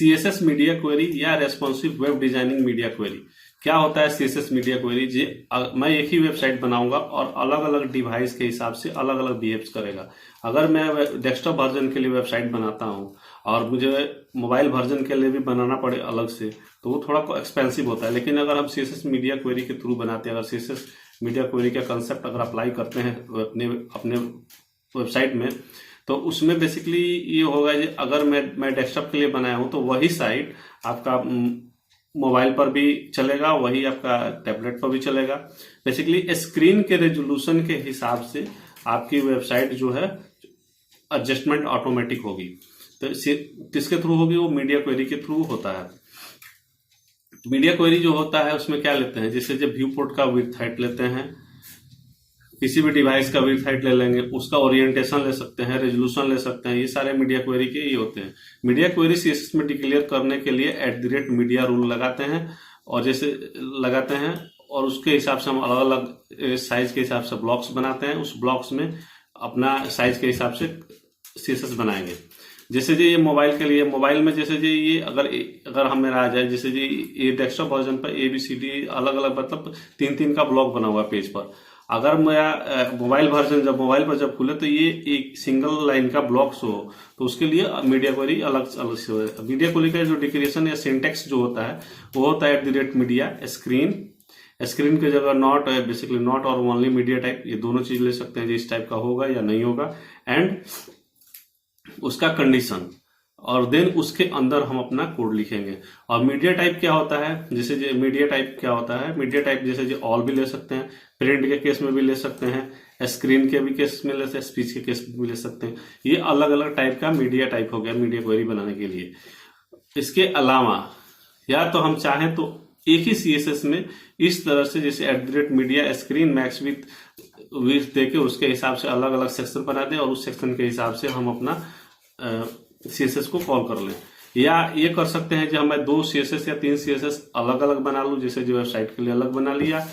CSS media query या responsive web designing media query. क्या होता है सीएसएस मीडिया क्वेरी जी? मैं एक ही वेबसाइट बनाऊंगा और अलग अलग डिवाइस के हिसाब से अलग अलग बिहेव करेगा। अगर मैं डेस्कटॉप वर्जन के लिए वेबसाइट बनाता हूं और मुझे मोबाइल वर्जन के लिए भी बनाना पड़े अलग से, तो वो थोड़ा एक्सपेंसिव होता है। लेकिन अगर हम सीएसएस मीडिया क्वेरी के थ्रू बनाते हैं, अगर सीएसएस मीडिया क्वेरी का कंसेप्ट अगर अप्लाई करते हैं अपने वेबसाइट में, तो उसमें बेसिकली ये होगा कि अगर मैं डेस्कटॉप के लिए बनाया हूं तो वही साइट आपका मोबाइल पर भी चलेगा, वही आपका टैबलेट पर भी चलेगा। बेसिकली स्क्रीन के रेजोल्यूशन के हिसाब से आपकी वेबसाइट जो है एडजस्टमेंट ऑटोमेटिक होगी। तो किसके थ्रू होगी? वो मीडिया क्वेरी के थ्रू होता है। मीडिया क्वेरी जो होता है उसमें क्या लेते हैं, जैसे जब व्यू पोर्ट का विड्थ हाइट लेते हैं, किसी भी डिवाइस का विड्थ हाइट ले लेंगे, उसका ओरिएंटेशन ले सकते हैं, रेजोल्यूशन ले सकते हैं, ये सारे मीडिया क्वेरी के ही होते हैं। मीडिया क्वेरी सीएसएस में डिक्लेयर करने के लिए @media रूल लगाते हैं, और जैसे लगाते हैं और उसके हिसाब से हम अलग अलग साइज के हिसाब से ब्लॉक्स बनाते हैं। उस ब्लॉक्स में अपना साइज के हिसाब से सीएसएस बनाएंगे। जैसे जी ये मोबाइल के लिए, मोबाइल में जैसे जी ये अगर हम मेरा आ जाए, जैसे जी ये डेस्कटॉप वर्जन पर ABCD अलग अलग मतलब 3-3 का ब्लॉक बना हुआ पेज पर। अगर मेरा मोबाइल वर्जन मोबाइल पर जब खुले तो ये एक सिंगल लाइन का ब्लॉक हो, तो उसके लिए मीडिया क्वेरी अलग अलग से हो। मीडिया क्वेरी का जो डिक्लेरेशन या सिंटेक्स जो होता है वो होता है @media स्क्रीन के जगह नॉट, बेसिकली नॉट और ओनली मीडिया टाइप, ये दोनों चीज ले सकते हैं जी, इस टाइप का होगा या नहीं होगा, एंड उसका कंडीशन, और देन उसके अंदर हम अपना कोड लिखेंगे। और मीडिया टाइप क्या होता है, जैसे मीडिया टाइप क्या होता है, मीडिया टाइप जैसे जो ऑल भी ले सकते हैं, प्रिंट के केस में भी ले सकते हैं, स्क्रीन के भी केस में ले सकते हैं, स्पीच के केस में भी ले सकते हैं। ये अलग अलग टाइप का मीडिया टाइप हो गया मीडिया क्वेरी बनाने के लिए। इसके अलावा या तो हम चाहें तो एक ही सीएसएस में इस तरह से जैसे @media स्क्रीन मैक्स विड्थ देके उसके हिसाब से अलग अलग सेक्शन बना दें और उस सेक्शन के हिसाब से हम अपना सीएसएस को कॉल कर लें। या ये कर सकते हैं कि मैं 2 सीएसएस या 3 सीएसएस अलग अलग बना लूं, जैसे जो वेबसाइट के लिए अलग बना लिया,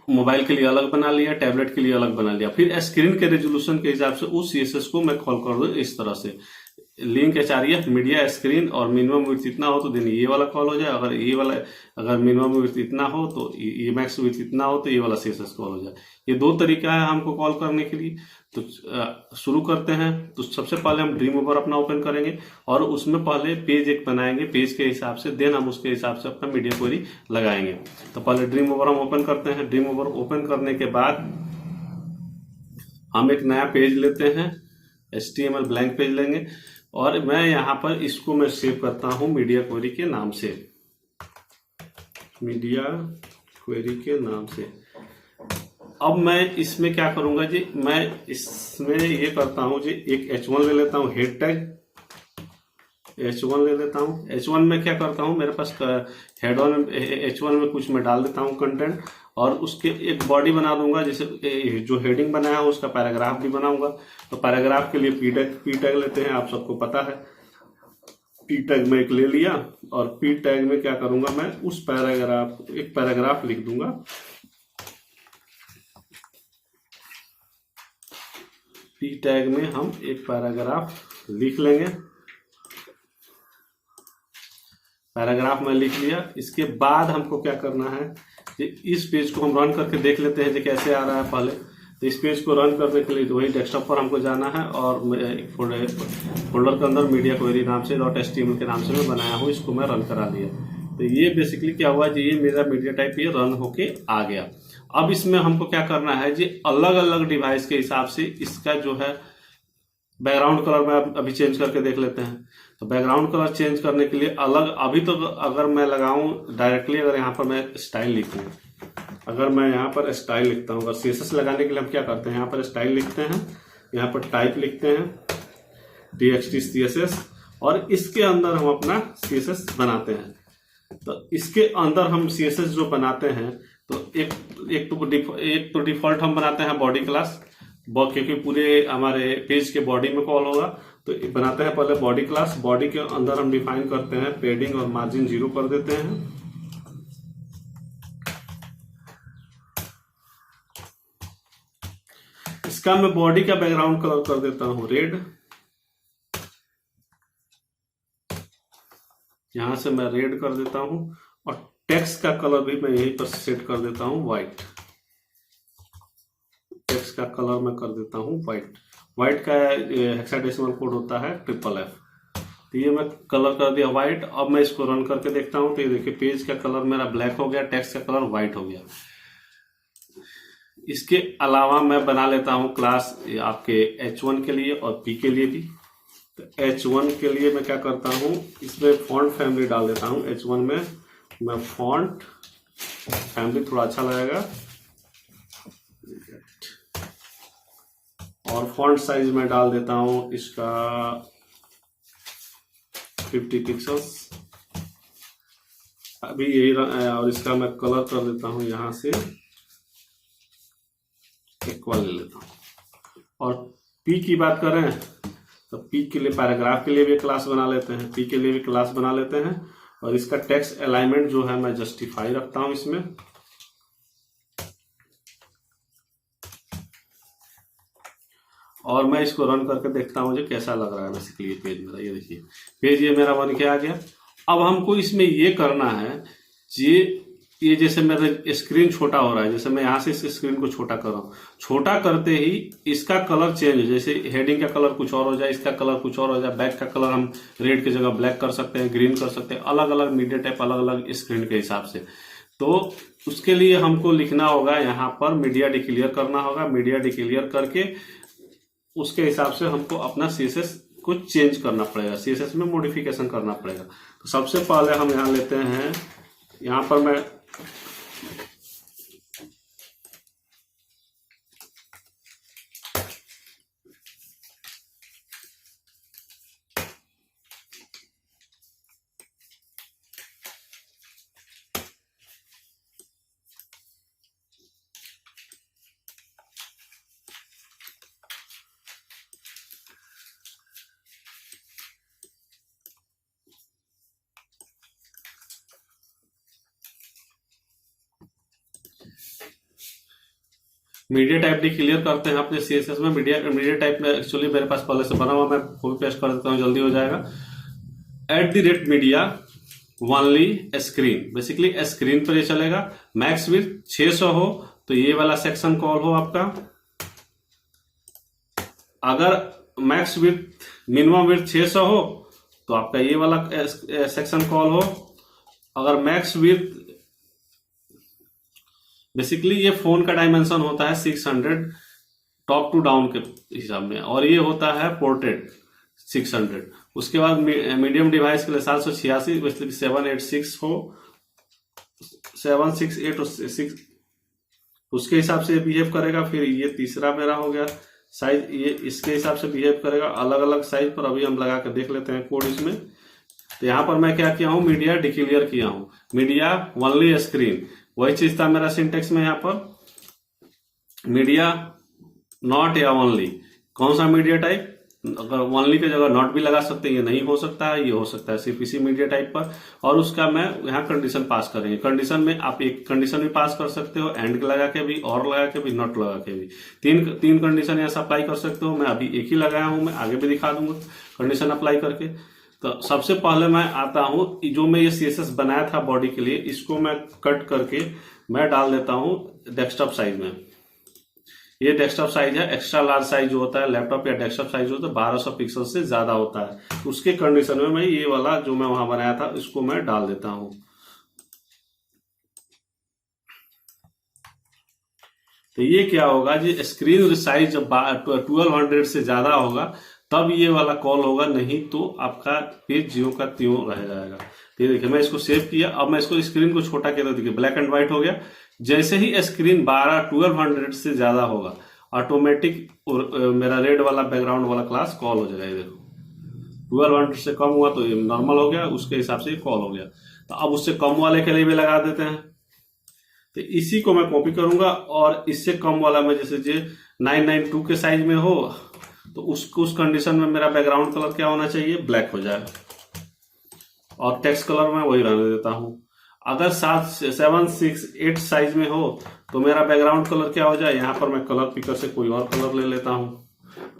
मोबाइल के लिए अलग बना लिया, टैबलेट के लिए अलग बना लिया, फिर स्क्रीन के रेजोल्यूशन के हिसाब से उस सीएसएस को मैं कॉल कर दूं इस तरह से। लिंक HREF मीडिया स्क्रीन और मिनिमम विड्थ इतना हो तो देन ये वाला कॉल हो जाए, अगर मिनिमम विड्थ इतना हो तो ये मैक्स विड्थ इतना हो तो ये वाला सीएसएस कॉल हो जाए। ये 2 तरीका है हमको कॉल करने के लिए। तो शुरू करते हैं। तो सबसे पहले हम ड्रीम ओवर अपना ओपन करेंगे और उसमें पहले पेज एक बनाएंगे पेज के हिसाब से, देन हम उसके हिसाब से अपना मीडिया क्वेरी लगाएंगे। तो पहले ड्रीम ओवर हम ओपन करते हैं। ड्रीम ओवर ओपन करने के बाद हम एक नया पेज लेते हैं, HTML ब्लैंक पेज लेंगे, और मैं यहाँ पर इसको मैं सेव करता हूँ मीडिया क्वेरी के नाम से, मीडिया क्वेरी के नाम से। अब मैं इसमें क्या करूंगा जी, मैं इसमें ये करता हूं जी, एक H1 ले लेता हूं, हेड टैग H1 ले लेता हूं। H1 में क्या करता हूं, मेरे पास हेड ऑन H1 में कुछ मैं डाल देता हूं कंटेंट, और उसके एक बॉडी बना दूंगा, जैसे जो हेडिंग बनाया है उसका पैराग्राफ भी बनाऊंगा। तो पैराग्राफ के लिए पी टैग लेते हैं, आप सबको पता है। पी टैग में एक ले लिया, और पी टैग में क्या करूंगा, मैं उस एक पैराग्राफ लिख दूंगा। पी टैग में हम एक पैराग्राफ लिख लेंगे। पैराग्राफ में लिख लिया। इसके बाद हमको क्या करना है, इस पेज को हम रन करके देख लेते हैं कि कैसे आ रहा है पहले। तो इस पेज को रन करने के लिए वही डेस्कटॉप पर हमको जाना है, और एक फोल्डर के अंदर मीडिया क्वेरी नाम से .html के नाम से मैं बनाया हूँ, इसको मैं रन करा लिया। तो ये बेसिकली क्या हुआ जी, ये मेरा मीडिया टाइप ये रन होके आ गया। अब इसमें हमको क्या करना है जी, अलग अलग डिवाइस के हिसाब से इसका जो है बैकग्राउंड कलर में अभी चेंज करके देख लेते हैं। तो बैकग्राउंड कलर चेंज करने के लिए अलग, अभी तो अगर मैं लगाऊं डायरेक्टली, अगर यहाँ पर मैं स्टाइल लिखूं, अगर मैं यहाँ पर स्टाइल लिखता हूँ, अगर सीएसएस लगाने के लिए हम क्या करते हैं, यहाँ पर स्टाइल लिखते हैं, यहाँ पर टाइप लिखते हैं txt CSS, और इसके अंदर हम अपना CSS बनाते हैं। तो इसके अंदर हम CSS जो बनाते हैं, तो एक तो डिफॉल्ट हम बनाते हैं बॉडी क्लास, क्योंकि पूरे हमारे पेज के बॉडी में कॉल होगा। तो बनाते हैं पहले बॉडी क्लास। बॉडी के अंदर हम डिफाइन करते हैं पेडिंग और मार्जिन 0 कर देते हैं। इसका मैं बॉडी का बैकग्राउंड कलर कर देता हूं रेड। यहाँ से मैं रेड कर देता हूँ और टेक्स्ट का कलर भी मैं यहीं पर सेट कर देता हूँ व्हाइट। टेक्स्ट का कलर मैं कर देता हूँ व्हाइट। व्हाइट का हेक्साडेसिमल कोड होता है FFF। तो ये मैं कलर कर दिया व्हाइट। अब मैं इसको रन करके देखता हूँ तो ये देखिए पेज का कलर मेरा ब्लैक हो गया, टेक्स्ट का कलर व्हाइट हो गया। इसके अलावा मैं बना लेता हूँ क्लास आपके H1 के लिए और P के लिए भी। तो H1 के लिए मैं क्या करता हूँ, इसमें फॉन्ट फैमिली डाल देता हूँ। H1 में मैं फॉन्ट फैमिली थोड़ा अच्छा लगेगा और फॉन्ट साइज में डाल देता हूँ इसका 50 पिक्सल्स। अभी यही और इसका मैं कलर कर देता हूँ यहाँ से इक्वल ले लेता हूँ। और पी की बात करें तो पी के लिए पैराग्राफ के लिए भी क्लास बना लेते हैं, पी के लिए भी क्लास बना लेते हैं। और इसका टेक्स्ट अलाइनमेंट जो है मैं जस्टिफाई रखता हूँ इसमें। और मैं इसको रन करके देखता हूँ मुझे कैसा लग रहा है। बेसिकली ये पेज मेरा, ये देखिए पेज ये मेरा बन के आ गया। अब हमको इसमें ये करना है, ये जैसे मेरा स्क्रीन छोटा हो रहा है, जैसे मैं यहाँ से इस स्क्रीन को छोटा कर रहा हूँ, छोटा करते ही इसका कलर चेंज हो, जैसे हेडिंग का कलर कुछ और हो जाए, इसका कलर कुछ और हो जाए, बैक का कलर हम रेड की जगह ब्लैक कर सकते हैं, ग्रीन कर सकते हैं, अलग अलग मीडिया टाइप अलग अलग स्क्रीन के हिसाब से। तो उसके लिए हमको लिखना होगा यहाँ पर मीडिया डिक्लेयर करना होगा। मीडिया डिक्लेयर करके उसके हिसाब से हमको अपना CSS को चेंज करना पड़ेगा, CSS में मॉडिफिकेशन करना पड़ेगा। तो सबसे पहले हम यहाँ लेते हैं, यहाँ पर मैं मीडिया टाइप डिक्लेयर करते हैं अपने CSS में। मीडिया टाइप में एक्चुअली मेरे पास पहले से बना हुआ, मैं कॉपी पेस्ट कर देता हूँ, जल्दी हो जाएगा। @media only screen, basically screen पर ये चलेगा। मैक्स विड्थ 600 हो तो ये वाला सेक्शन कॉल हो आपका। अगर मैक्स विड्थ मिनिमम विड्थ 600 हो तो आपका ये वाला सेक्शन कॉल हो। अगर मैक्स विड्थ, बेसिकली ये फोन का डायमेंशन होता है 600 टॉप टू डाउन के हिसाब में, और ये होता है पोर्ट्रेट 600। उसके बाद मीडियम डिवाइस के लिए 786, बेसिकली 786 हो, 768 और 6 उसके हिसाब से बिहेव करेगा। फिर ये तीसरा मेरा हो गया साइज, ये इसके हिसाब से बिहेव करेगा। अलग अलग साइज पर अभी हम लगा कर देख लेते हैं कोड इसमें। तो यहाँ पर मैं क्या किया हूँ, मीडिया डिक्लेयर किया हूँ, मीडिया ओनली स्क्रीन, वही चीज था मेरा सिंटेक्स में। यहाँ पर मीडिया नॉट या ओनली, कौन सा मीडिया टाइप, अगर ओनली की जगह नॉट भी लगा सकते हैं, ये नहीं हो सकता है, ये हो सकता है सिर्फ इसी मीडिया टाइप पर। और उसका मैं यहाँ कंडीशन पास करेंगे। कंडीशन में आप एक कंडीशन भी पास कर सकते हो, एंड लगा के भी, और लगा के भी, नॉट लगा के भी। तीन कंडीशन यहाँ से अप्लाई कर सकते हो। मैं अभी एक ही लगाया हूँ, मैं आगे भी दिखा दूंगा कंडीशन अप्लाई करके। तो सबसे पहले मैं आता हूँ, जो मैं ये CSS बनाया था बॉडी के लिए, इसको मैं कट करके मैं डाल देता हूँ डेस्कटॉप साइज में। ये डेस्कटॉप साइज है, एक्स्ट्रा लार्ज साइज जो होता है लैपटॉप या डेस्कटॉप साइज जो होता है 1200 पिक्सल से ज्यादा होता है। उसके कंडीशन में मैं ये वाला जो मैं वहां बनाया था इसको मैं डाल देता हूँ। तो ये क्या होगा जी, स्क्रीन साइज जब 1200 से ज्यादा होगा तब ये वाला कॉल होगा, नहीं तो आपका पेज ज्यों का त्यों रह जाएगा। तो देखिए मैं इसको सेव किया। अब मैं इसको स्क्रीन को छोटा किया तो देखिए ब्लैक एंड व्हाइट हो गया। जैसे ही स्क्रीन 1200 से ज्यादा होगा ऑटोमेटिक मेरा रेड वाला बैकग्राउंड वाला क्लास कॉल हो जाएगा। ये देखो 1200 से कम हुआ तो ये नॉर्मल हो गया, उसके हिसाब से कॉल हो गया। तो अब उससे कम वाले के लिए भी लगा देते हैं। तो इसी को मैं कॉपी करूंगा और इससे कम वाला में जैसे जो 992 के साइज में हो तो उस कंडीशन में मेरा बैकग्राउंड कलर क्या होना चाहिए, ब्लैक हो जाए। और टेक्स्ट कलर मैं वही रहने देता हूं। अगर 768 साइज में हो तो मेरा बैकग्राउंड कलर क्या हो जाए, यहां पर मैं कलर पिकर से कोई और कलर ले लेता हूं।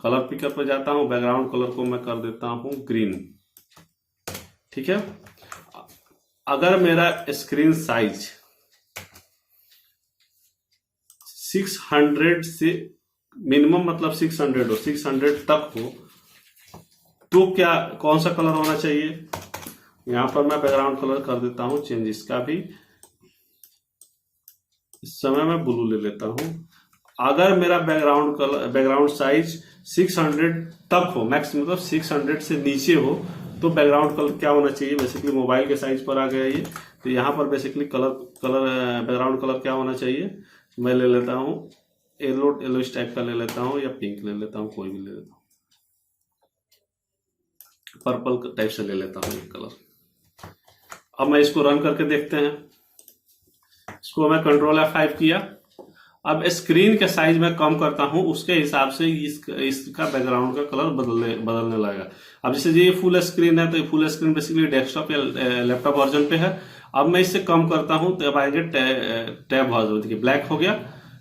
कलर पिकर पर जाता हूं, बैकग्राउंड कलर को मैं कर देता हूं ग्रीन। ठीक है। अगर मेरा स्क्रीन साइज 600 से मिनिमम, मतलब 600 हो, 600 तक हो, तो क्या कौन सा कलर होना चाहिए? यहां पर मैं बैकग्राउंड कलर कर देता हूं चेंज इसका भी। इस समय मैं ब्लू ले लेता हूं। अगर मेरा बैकग्राउंड साइज 600 तक हो, मैक्स मतलब 600 से नीचे हो, तो बैकग्राउंड कलर क्या होना चाहिए? बेसिकली मोबाइल के साइज पर आ गया ये। तो यहाँ पर बेसिकली बैकग्राउंड कलर क्या होना चाहिए? मैं ले लेता हूँ येलो इस टाइप का ले लेता हूँ, या पिंक ले लेता हूँ, कोई भी ले लेता हूँ, पर्पल टाइप से ले लेता हूँ ये कलर। अब मैं इसको रन करके देखते हैं। इसको मैं कंट्रोल F5 किया। अब स्क्रीन के साइज में कम करता हूं, उसके हिसाब से इसका बैकग्राउंड का कलर बदलने लगेगा। अब जैसे ये फुल स्क्रीन है, तो ये फुल स्क्रीन बेसिकली डेस्कटॉप या लैपटॉप वर्जन पे है। अब मैं इससे कम करता हूं तो अब आएंगे टैब वर्जन। देखिए ब्लैक हो गया,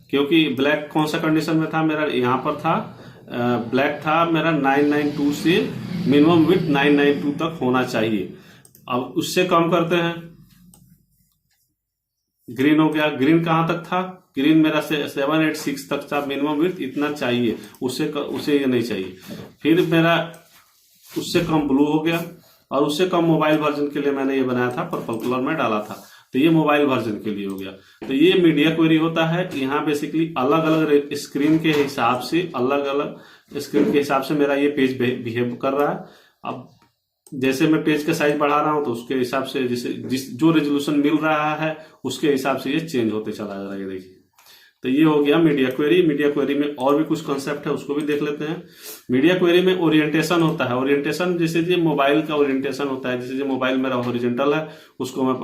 क्योंकि ब्लैक कौन सा कंडीशन में था मेरा? यहाँ पर था ब्लैक था मेरा 992 से मिनिमम विड्थ 992 तक होना चाहिए। अब उससे कम करते हैं, ग्रीन हो गया। ग्रीन कहां तक था? ग्रीन मेरा 786 तक था मिनिमम विड्थ, इतना चाहिए, उससे ये नहीं चाहिए। फिर मेरा उससे कम ब्लू हो गया, और उससे कम मोबाइल वर्जन के लिए मैंने ये बनाया था, पर्पल कलर में डाला था, तो ये मोबाइल वर्जन के लिए हो गया। तो ये मीडिया क्वेरी होता है। यहाँ बेसिकली अलग अलग स्क्रीन के हिसाब से मेरा ये पेज बिहेव कर रहा है। अब जैसे मैं पेज का साइज बढ़ा रहा हूं, तो उसके हिसाब से जो रेजोल्यूशन मिल रहा है उसके हिसाब से ये चेंज होते चला जा रहा है। देखिए, तो ये हो गया मीडिया क्वेरी। मीडिया क्वेरी में और भी कुछ कॉन्सेप्ट है, उसको भी देख लेते हैं। मीडिया क्वेरी में ओरिएंटेशन होता है। ओरिएंटेशन जैसे ये मोबाइल का ओरिएंटेशन होता है, जैसे जो मोबाइल मेरा हॉरिजॉन्टल है, उसको मैं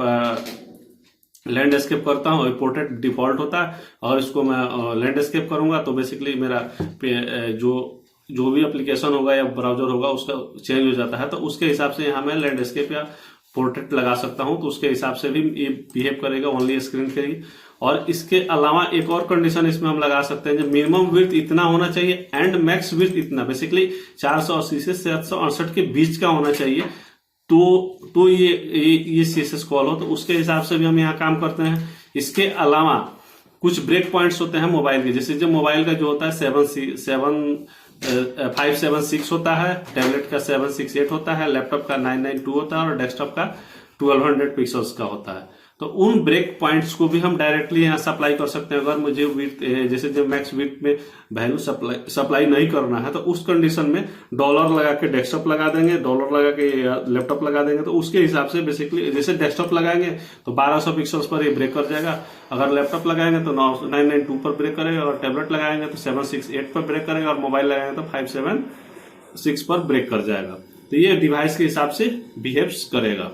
लैंडस्केप करता हूँ, पोर्ट्रेट डिफॉल्ट होता है, और इसको मैं लैंडस्केप करूंगा तो बेसिकली मेरा जो भी एप्लीकेशन होगा या ब्राउजर होगा उसका चेंज हो जाता है। तो उसके हिसाब से यहाँ मैं लैंडस्केप या पोर्ट्रेट लगा सकता हूँ, तो उसके हिसाब से भी ये बिहेव करेगा ओनली स्क्रीन के लिए। और इसके अलावा एक और कंडीशन इसमें हम लगा सकते हैं, जो मिनिमम विड्थ इतना होना चाहिए एंड मैक्स विड्थ इतना, बेसिकली 480 से 768 के बीच का होना चाहिए, तो ये CSS कॉल हो। तो उसके हिसाब से भी हम यहाँ काम करते हैं। इसके अलावा कुछ ब्रेक पॉइंट्स होते हैं मोबाइल के, जैसे जो मोबाइल का जो होता है 576 होता है, टैबलेट का 768 होता है, लैपटॉप का 992 होता है, और डेस्कटॉप का 1200 पिक्सल्स का होता है। तो उन ब्रेक पॉइंट्स को भी हम डायरेक्टली यहाँ सप्लाई कर सकते हैं। अगर मुझे विड्थ जैसे जो मैक्स विड्थ में वैल्यू सप्लाई नहीं करना है, तो उस कंडीशन में डॉलर लगा के डेस्कटॉप लगा देंगे, डॉलर लगा के लैपटॉप लगा देंगे। तो उसके हिसाब से बेसिकली जैसे डेस्कटॉप लगाएंगे तो 1200 पिक्सल्स पर ये ब्रेक कर जाएगा, अगर लैपटॉप लगाएंगे तो 992 पर ब्रेक करेगा, और टैबलेट लगाएंगे तो 768 पर ब्रेक करेगा, और मोबाइल लगाएंगे तो 576 पर ब्रेक कर जाएगा। तो ये डिवाइस के हिसाब से बिहेव्स करेगा।